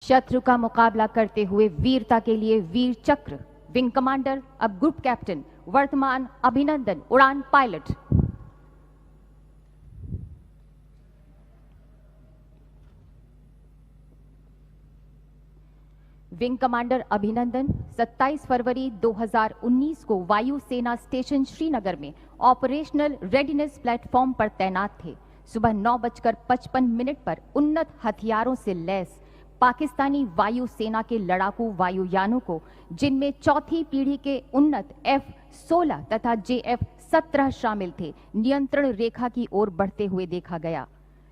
शत्रु का मुकाबला करते हुए वीरता के लिए वीर चक्र, विंग कमांडर अब ग्रुप कैप्टन वर्तमान अभिनंदन, उड़ान पायलट। विंग कमांडर अभिनंदन 27 फरवरी 2019 को वायु सेना स्टेशन श्रीनगर में ऑपरेशनल रेडीनेस प्लेटफॉर्म पर तैनात थे। सुबह 9:55 पर उन्नत हथियारों से लैस पाकिस्तानी वायु सेना के लड़ाकू वायुयानों को, जिनमें चौथी पीढ़ी के उन्नत F-16 तथा JF-17 शामिल थे, नियंत्रण रेखा की ओर बढ़ते हुए देखा गया।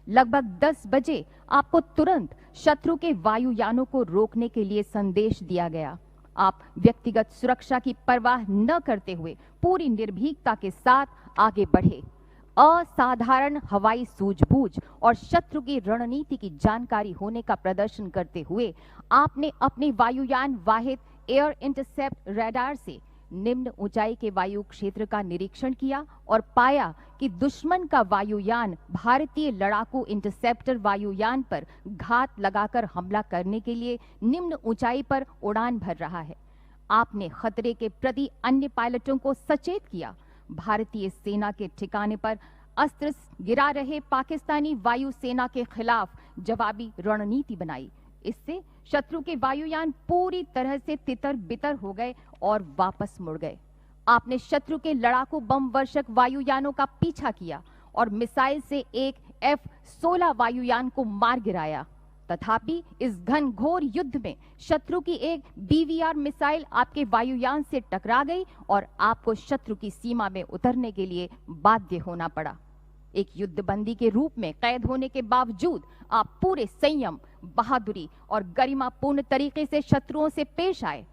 लगभग 10 बजे आपको तुरंत शत्रु के वायुयानों को रोकने के लिए संदेश दिया गया। आप व्यक्तिगत सुरक्षा की परवाह न करते हुए पूरी निर्भीकता के साथ आगे बढ़े। असाधारण हवाई सूझबूझ और शत्रु की रणनीति की जानकारी होने का प्रदर्शन करते हुए आपने अपने वायुयान वाहिद एयर इंटरसेप्ट रडार से निम्न ऊंचाई के वायु क्षेत्र का निरीक्षण किया और पाया कि दुश्मन का वायुयान भारतीय लड़ाकू इंटरसेप्टर वायुयान पर घात लगाकर हमला करने के लिए निम्न ऊंचाई पर उड़ान भर रहा है। आपने खतरे के प्रति अन्य पायलटों को सचेत किया। भारतीय सेना के ठिकाने पर अस्त्र गिरा रहे पाकिस्तानी वायु सेना के खिलाफ जवाबी रणनीति बनाई। इससे शत्रु के वायुयान पूरी तरह से तितर बितर हो गए और वापस मुड़ गए। आपने शत्रु के लड़ाकू बम वर्षक वायुयानों का पीछा किया और मिसाइल से एक F-16 वायुयान को मार गिराया। तथापि इस घनघोर युद्ध में शत्रु की एक BVR मिसाइल आपके वायुयान से टकरा गई और आपको शत्रु की सीमा में उतरने के लिए बाध्य होना पड़ा। एक युद्धबंदी के रूप में कैद होने के बावजूद आप पूरे संयम, बहादुरी और गरिमापूर्ण तरीके से शत्रुओं से पेश आए।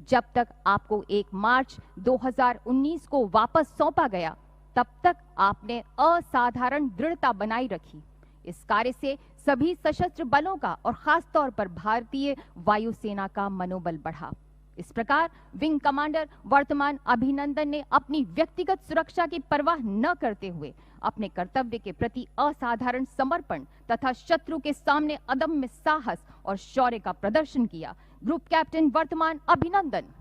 जब तक आपको 1 मार्च 2019 को वापस सौंपा गया, तब तक आपने असाधारण दृढ़ता बनाई रखी। इस कार्य से सभी सशस्त्र बलों का और खास तौर पर भारतीय वायुसेना का मनोबल बढ़ा। इस प्रकार विंग कमांडर वर्तमान अभिनंदन ने अपनी व्यक्तिगत सुरक्षा की परवाह न करते हुए अपने कर्तव्य के प्रति असाधारण समर्पण तथा शत्रु के सामने अदम्य साहस और शौर्य का प्रदर्शन किया। ग्रुप कैप्टन वर्तमान अभिनंदन।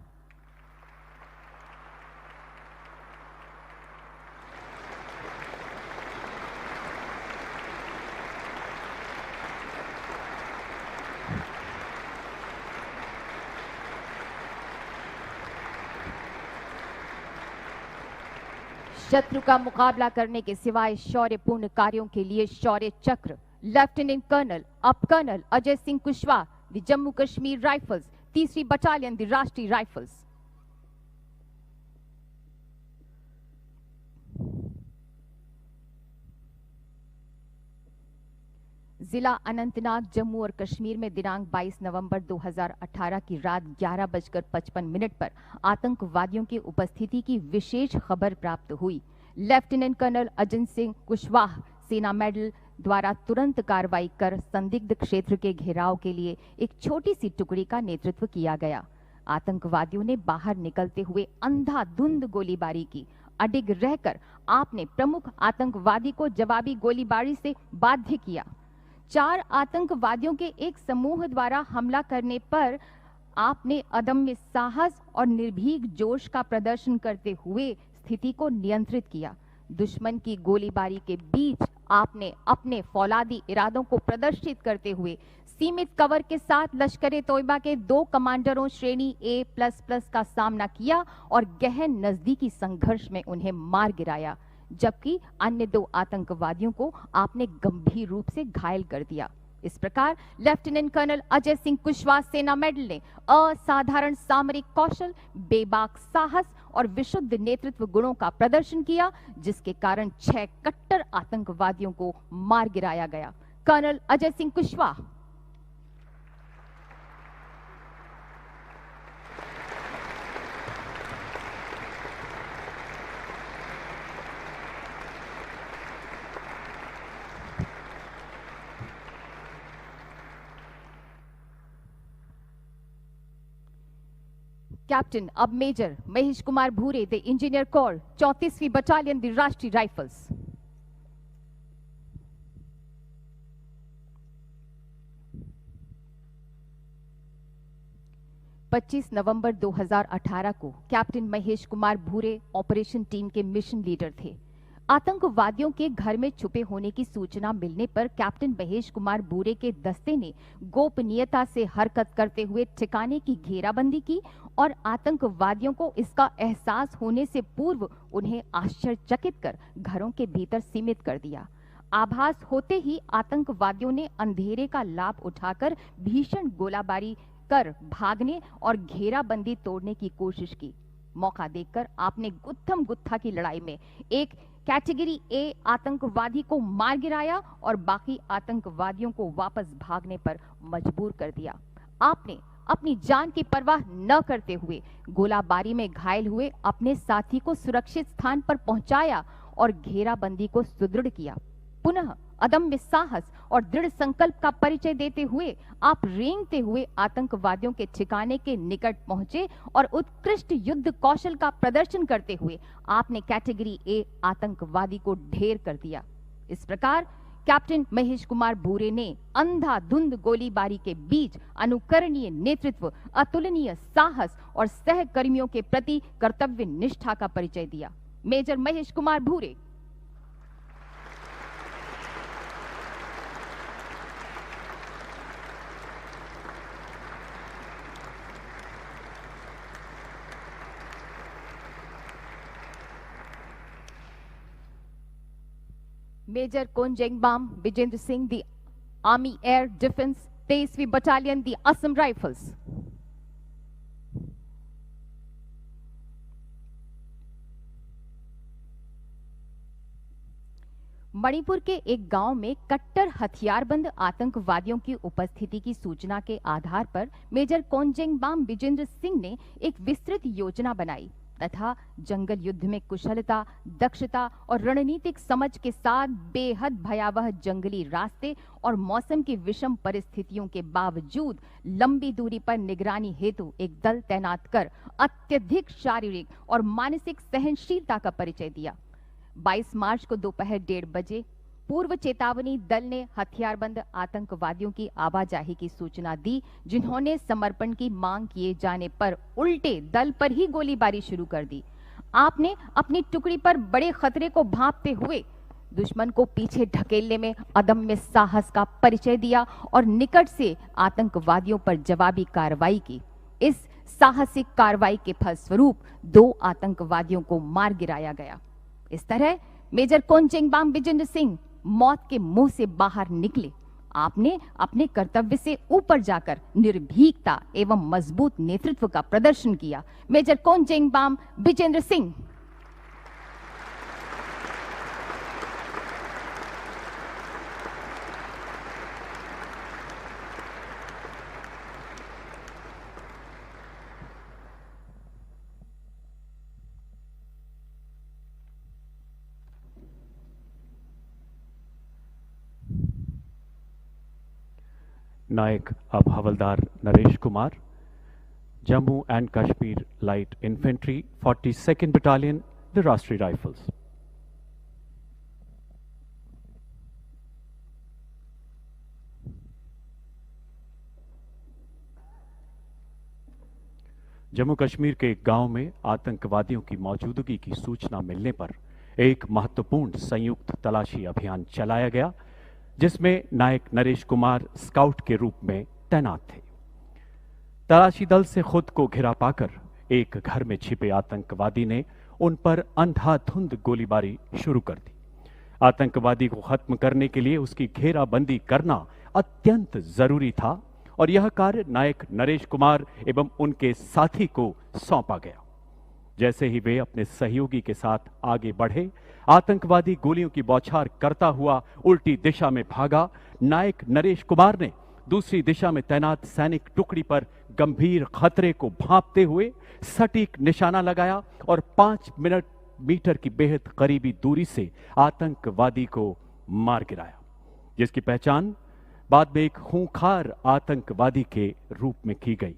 शत्रु का मुकाबला करने के सिवाय शौर्यपूर्ण कार्यों के लिए शौर्य चक्र लेफ्टिनेंट कर्नल अब colonel Ajay Singh Kushwaha, the Jammu Kashmir rifles, 3री बटालियन, द राष्ट्रीय राइफल्स। जिला अनंतनाग, जम्मू और कश्मीर में दिनांक 22 नवंबर 2018 की रात 11:55 पर आतंकवादियों की उपस्थिति की विशेष खबर प्राप्त हुई। लेफ्टिनेंट कर्नल अजय सिंह कुशवाहा सेना मेडल द्वारा तुरंत कार्रवाई कर संदिग्ध क्षेत्र के घेराव के लिए एक छोटी सी टुकड़ी का नेतृत्व किया गया। आतंकवादियों ने बाहर निकलते हुए अंधाधुंध गोलीबारी की। अडिग रहकर आपने प्रमुख आतंकवादी को जवाबी गोलीबारी से बाध्य किया। 4 आतंकवादियों के एक समूह द्वारा हमला करने पर आपने अदम्य साहस और निर्भीक जोश का प्रदर्शन करते हुए स्थिति को नियंत्रित किया। दुश्मन की गोलीबारी के बीच आपने अपने फौलादी इरादों को प्रदर्शित करते हुए सीमित कवर के साथ लश्कर-ए तोयबा के 2 कमांडरों श्रेणी A++ का सामना किया और गहन नजदीकी संघर्ष में उन्हें मार गिराया, जबकि अन्य 2 आतंकवादियों को आपने गंभीर रूप से घायल कर दिया। इस प्रकार लेफ्टिनेंट कर्नल अजय सिंह कुशवाहा सेना मेडल ने असाधारण सामरिक कौशल, बेबाक साहस और विशुद्ध नेतृत्व गुणों का प्रदर्शन किया, जिसके कारण 6 कट्टर आतंकवादियों को मार गिराया गया। कर्नल अजय सिंह कुशवाहा। कैप्टन अब major Mahesh Kumar Bhure, the engineer corps, 34वीं बटालियन, द राष्ट्रीय राइफल्स। 25 नवंबर 2018 को captain Mahesh Kumar Bhure operation team के मिशन लीडर थे। आतंकवादियों के घर में छुपे होने की सूचना मिलने पर कैप्टन महेश कुमार भूरे के दस्ते ने गोपनीयता से हरकत करते हुए ठिकाने की घेराबंदी की और आतंकवादियों को इसका एहसास होने से पूर्व उन्हें आश्चर्यचकित कर घरों के भीतर सीमित कर दिया। आभास होते ही आतंकवादियों ने अंधेरे का लाभ उठाकर भीषण गोलाबारी कर भागने और घेराबंदी तोड़ने की कोशिश की। मौका देखकर आपने गुत्थम गुत्था की लड़ाई में एक कैटेगरी ए आतंकवादी को मार गिराया और बाकी आतंकवादियों को वापस भागने पर मजबूर कर दिया। आपने अपनी जान की परवाह न करते हुए गोलाबारी में घायल हुए अपने साथी को सुरक्षित स्थान पर पहुंचाया और घेराबंदी को सुदृढ़ किया। पुनः अदम्य साहस और दृढ़ संकल्प का परिचय देते हुए आप रेंगते हुए आतंकवादियों के ठिकाने के निकट पहुंचे और उत्कृष्ट युद्ध कौशल का प्रदर्शन करते हुए आपने कैटेगरी ए आतंकवादी को ढेर कर दिया। इस प्रकार कैप्टन महेश कुमार भूरे ने अंधाधुंध गोलीबारी के बीच अनुकरणीय नेतृत्व, अतुलनीय साहस और सहकर्मियों के प्रति कर्तव्य निष्ठा का परिचय दिया। Major Mahesh Kumar Bhure. Major Konjengbam Vijendra Singh, the army air defence 23वीं battalion, the Assam rifles. Manipur के एक गांव में कट्टर हथियारबंद आतंकवादियों की उपस्थिति की सूचना के आधार पर मेजर कोंजेंगबाम विजेंद्र सिंह ने एक विस्तृत योजना बनाई तथा जंगल युद्ध में कुशलता, दक्षता और रणनीतिक समझ के साथ बेहद भयावह जंगली रास्ते और मौसम की विषम परिस्थितियों के बावजूद लंबी दूरी पर निगरानी हेतु एक दल तैनात कर अत्यधिक शारीरिक और मानसिक सहनशीलता का परिचय दिया। 22 मार्च को दोपहर 1:30 बजे पूर्व चेतावनी दल ने हथियारबंद आतंकवादियों की आवाजाही की सूचना दी, जिन्होंने समर्पण की मांग किए जाने पर उल्टे दल पर ही गोलीबारी शुरू कर दी। आपने अपनी टुकड़ी पर बड़े खतरे को भांपते हुए दुश्मन को पीछे ढकेलने में अदम्य साहस का परिचय दिया और निकट से आतंकवादियों पर जवाबी कार्रवाई की। इस साहसिक कार्रवाई के फलस्वरूप 2 आतंकवादियों को मार गिराया गया। इस तरह मेजर कोंजेंगबाम विजेंद्र सिंह मौत के मुंह से बाहर निकले। आपने अपने कर्तव्य से ऊपर जाकर निर्भीकता एवं मजबूत नेतृत्व का प्रदर्शन किया। मेजर कोंजेंगबाम विजेंद्र सिंह। नायक अब हवलदार Naresh Kumar, Jammu and Kashmir light infantry 42nd battalion, the Rashtriya rifles. Jammu Kashmir के एक गांव में आतंकवादियों की मौजूदगी की सूचना मिलने पर एक महत्वपूर्ण संयुक्त तलाशी अभियान चलाया गया, जिसमें नायक नरेश कुमार स्काउट के रूप में तैनात थे। तलाशी दल से खुद को घिरा पाकर एक घर में छिपे आतंकवादी ने उन पर अंधाधुंध गोलीबारी शुरू कर दी। आतंकवादी को खत्म करने के लिए उसकी घेराबंदी करना अत्यंत जरूरी था और यह कार्य नायक नरेश कुमार एवं उनके साथी को सौंपा गया। जैसे ही वे अपने सहयोगी के साथ आगे बढ़े, आतंकवादी गोलियों की बौछार करता हुआ उल्टी दिशा में भागा। नायक नरेश कुमार ने दूसरी दिशा में तैनात सैनिक टुकड़ी पर गंभीर खतरे को भांपते हुए सटीक निशाना लगाया और 5 मीटर की बेहद करीबी दूरी से आतंकवादी को मार गिराया, जिसकी पहचान बाद में एक खूंखार आतंकवादी के रूप में की गई।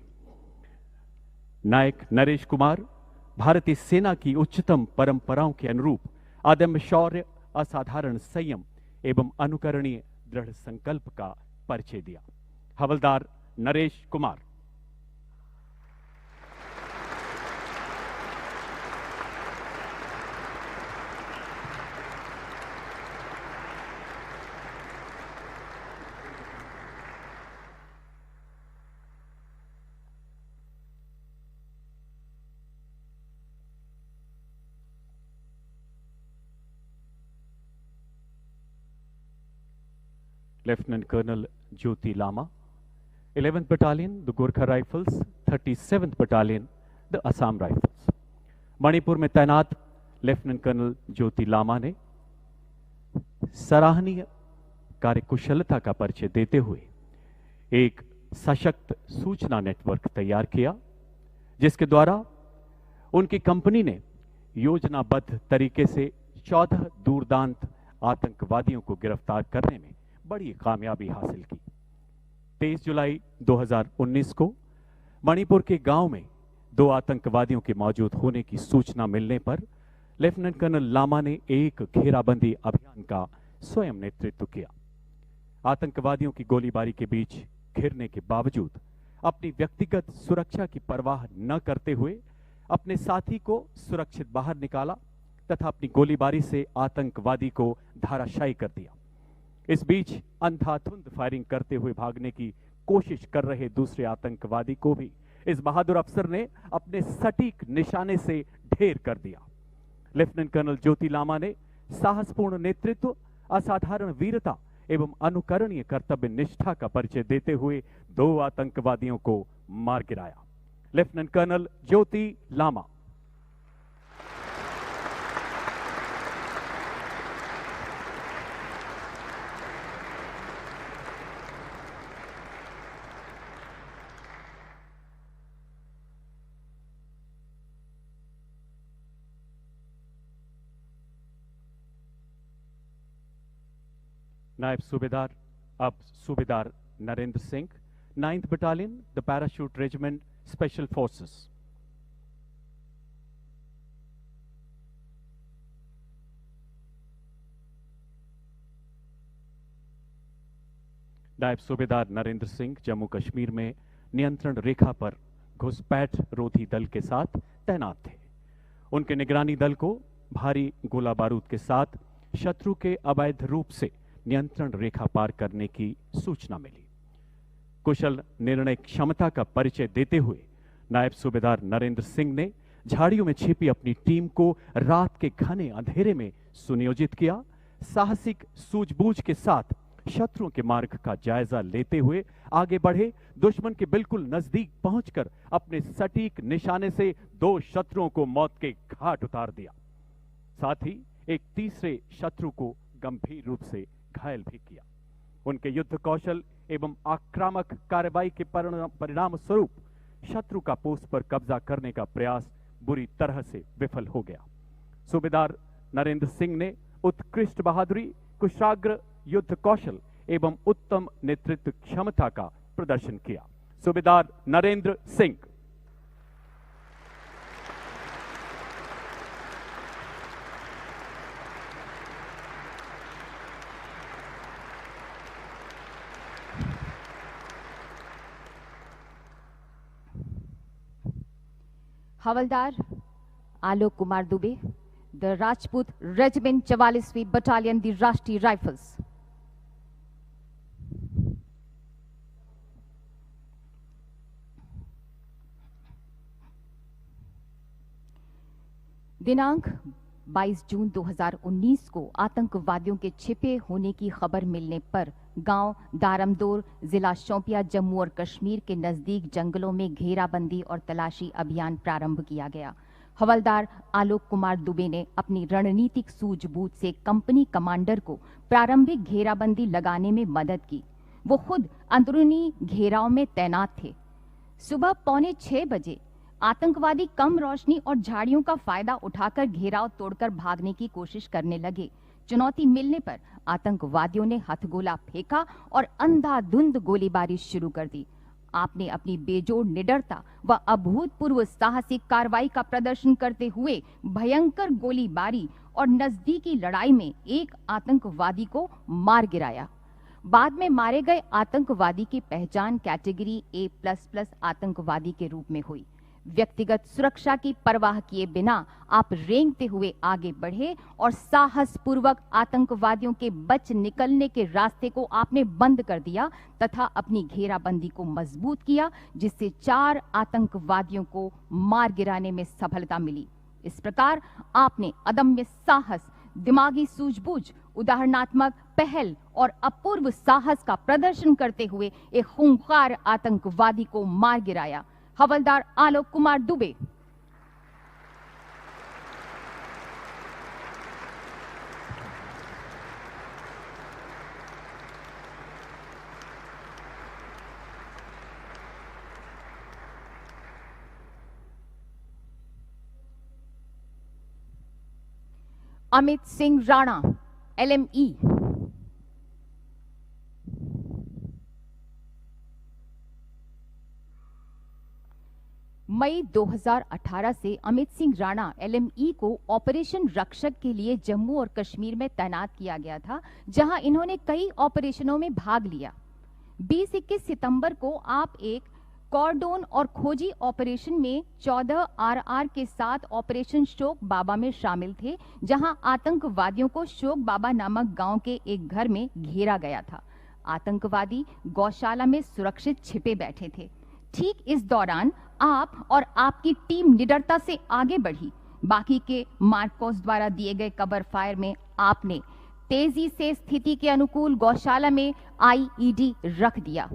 नायक नरेश कुमार भारतीय सेना की उच्चतम परंपराओं के अनुरूप अदम्य शौर्य, असाधारण संयम एवं अनुकरणीय दृढ़ संकल्प का परिचय दिया। हवलदार Naresh Kumar. Lieutenant Colonel Jyoti Lama, 11th Battalion, the Gorkha Rifles, 37th Battalion, the Assam Rifles. Manipur में तैनात लेफ्टिनेंट कर्नल ज्योति लामा ने सराहनीय कार्यकुशलता का परिचय देते हुए एक सशक्त सूचना नेटवर्क तैयार किया, जिसके द्वारा उनकी कंपनी ने योजनाबद्ध तरीके से 14 दूरदांत आतंकवादियों को गिरफ्तार करने में बड़ी कामयाबी हासिल की। 23 जुलाई 2019 को मणिपुर के गांव में 2 आतंकवादियों के मौजूद होने की सूचना मिलने पर लेफ्टिनेंट कर्नल लामा ने एक घेराबंदी अभियान का स्वयं नेतृत्व किया। आतंकवादियों की गोलीबारी के बीच घिरने के बावजूद अपनी व्यक्तिगत सुरक्षा की परवाह न करते हुए अपने साथी को सुरक्षित बाहर निकाला तथा अपनी गोलीबारी से आतंकवादी को धराशायी कर दिया। इस बीच अंधाधुंध फायरिंग करते हुए भागने की कोशिश कर रहे दूसरे आतंकवादी को भी इस बहादुर अफसर ने अपने सटीक निशाने से ढेर कर दिया। लेफ्टिनेंट कर्नल ज्योति लामा ने साहसपूर्ण नेतृत्व, असाधारण वीरता एवं अनुकरणीय कर्तव्य निष्ठा का परिचय देते हुए 2 आतंकवादियों को मार गिराया। लेफ्टिनेंट कर्नल ज्योति लामा। नायब सूबेदार अब सूबेदार Narendra Singh, 9th Battalion, the Parachute Regiment, Special Forces. नायब सूबेदार नरेंद्र सिंह जम्मू कश्मीर में नियंत्रण रेखा पर घुसपैठ रोधी दल के साथ तैनात थे। उनके निगरानी दल को भारी गोला बारूद के साथ शत्रु के अवैध रूप से नियंत्रण रेखा पार करने की सूचना मिली। कुशल निर्णय क्षमता का परिचय देते हुए नायब सूबेदार नरेंद्र सिंह ने झाड़ियों में छिपी अपनी टीम को रात के घने अंधेरे में सुनियोजित किया। साहसिक सूझबूझ के साथ शत्रुओं के मार्ग का जायजा लेते हुए आगे बढ़े। दुश्मन के बिल्कुल नजदीक पहुंचकर अपने सटीक निशाने से 2 शत्रुओं को मौत के घाट उतार दिया। साथ ही एक तीसरे शत्रु को गंभीर रूप से घायल भी किया। उनके युद्ध कौशल एवं आक्रामक कार्रवाई के परिणाम स्वरूप शत्रु का पोस्ट पर कब्जा करने का प्रयास बुरी तरह से विफल हो गया। सूबेदार नरेंद्र सिंह ने उत्कृष्ट बहादुरी, कुशाग्र युद्ध कौशल एवं उत्तम नेतृत्व क्षमता का प्रदर्शन किया। सूबेदार नरेंद्र सिंह। हवलदार आलोक कुमार दुबे, द राजपूत रेजिमेंट 44वीं बटालियन, दी राष्ट्रीय राइफल्स। दिनांक 22 जून 2019 को आतंकवादियों के छिपे होने की खबर मिलने पर गांव दारमदोर, जिला शोपिया, जम्मू और कश्मीर के नजदीक जंगलों में घेराबंदी और तलाशी अभियान प्रारंभ किया गया। हवलदार आलोक कुमार दुबे ने अपनी रणनीतिक सूझबूझ से कंपनी कमांडर को प्रारंभिक घेराबंदी लगाने में मदद की। वो खुद अंदरूनी घेराव में तैनात थे। सुबह 5:45 बजे आतंकवादी कम रोशनी और झाड़ियों का फायदा उठाकर घेराव तोड़कर भागने की कोशिश करने लगे। चुनौती मिलने पर आतंकवादियों ने हथगोला फेंका और अंधाधुंध गोलीबारी शुरू कर दी। आपने अपनी बेजोड़ निडरता व अभूतपूर्व साहसिक कार्रवाई का प्रदर्शन करते हुए भयंकर गोलीबारी और नजदीकी लड़ाई में एक आतंकवादी को मार गिराया। बाद में मारे गए आतंकवादी की पहचान कैटेगरी A++ आतंकवादी के रूप में हुई। व्यक्तिगत सुरक्षा की परवाह किए बिना आप रेंगते हुए आगे बढ़े और साहसपूर्वक आतंकवादियों के बच निकलने के रास्ते को आपने बंद कर दिया तथा अपनी घेराबंदी को मजबूत किया, जिससे 4 आतंकवादियों को मार गिराने में सफलता मिली। इस प्रकार आपने अदम्य साहस, दिमागी सूझबूझ, उदाहरणात्मक पहल और अपूर्व साहस का प्रदर्शन करते हुए एक खूंखार आतंकवादी को मार गिराया। हवलदार आलोक कुमार दुबे। अमित सिंह राणा, LME। मई 2018 से अमित सिंह राणा LME को ऑपरेशन रक्षक के लिए जम्मू और कश्मीर में तैनात किया गया था, जहां इन्होंने कई ऑपरेशनों में भाग लिया। 20-21 सितंबर को आप एक कॉर्डोन और खोजी ऑपरेशन में 14 RR के साथ ऑपरेशन शोक बाबा में शामिल थे, जहां आतंकवादियों को शोक बाबा नामक गांव के एक घर में घेरा गया था। आतंकवादी गौशाला में सुरक्षित छिपे बैठे थे। ठीक इस दौरान आप और आपकी टीम निडरता से आगे बढ़ी। बाकी के मार्कोस द्वारा दिए गए कवर फायर में आपने तेजी से स्थिति के अनुकूल गौशाला में IED रख दिया।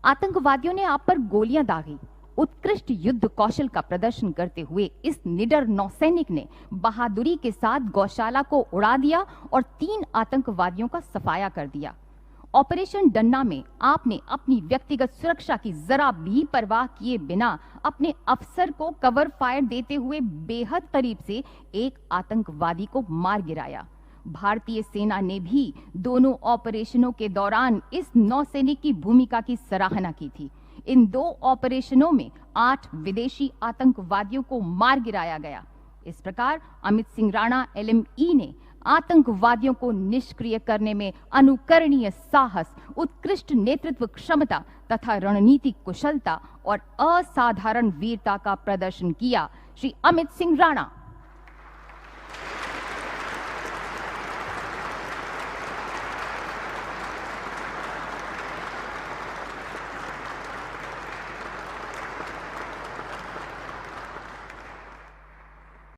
आतंकवादियों ने आप पर गोलियां दागी। उत्कृष्ट युद्ध कौशल का प्रदर्शन करते हुए इस निडर नौसैनिक ने बहादुरी के साथ गौशाला को उड़ा दिया और 3 आतंकवादियों का सफाया कर दिया। ऑपरेशन डन्ना में आपने अपनी व्यक्तिगत सुरक्षा की जरा भी परवाह किए बिना अपने अफसर को कवर फायर देते हुए बेहद करीब से एक आतंकवादी को मार गिराया। भारतीय सेना ने भी दोनों ऑपरेशनों के दौरान इस नौसैनिक की भूमिका की सराहना की थी। इन 2 ऑपरेशनों में 8 विदेशी आतंकवादियों को मार गिराया गया। इस प्रकार अमित सिंह राणा LME ने आतंकवादियों को निष्क्रिय करने में अनुकरणीय साहस, उत्कृष्ट नेतृत्व क्षमता तथा रणनीतिक कुशलता और असाधारण वीरता का प्रदर्शन किया। श्री अमित सिंह राणा।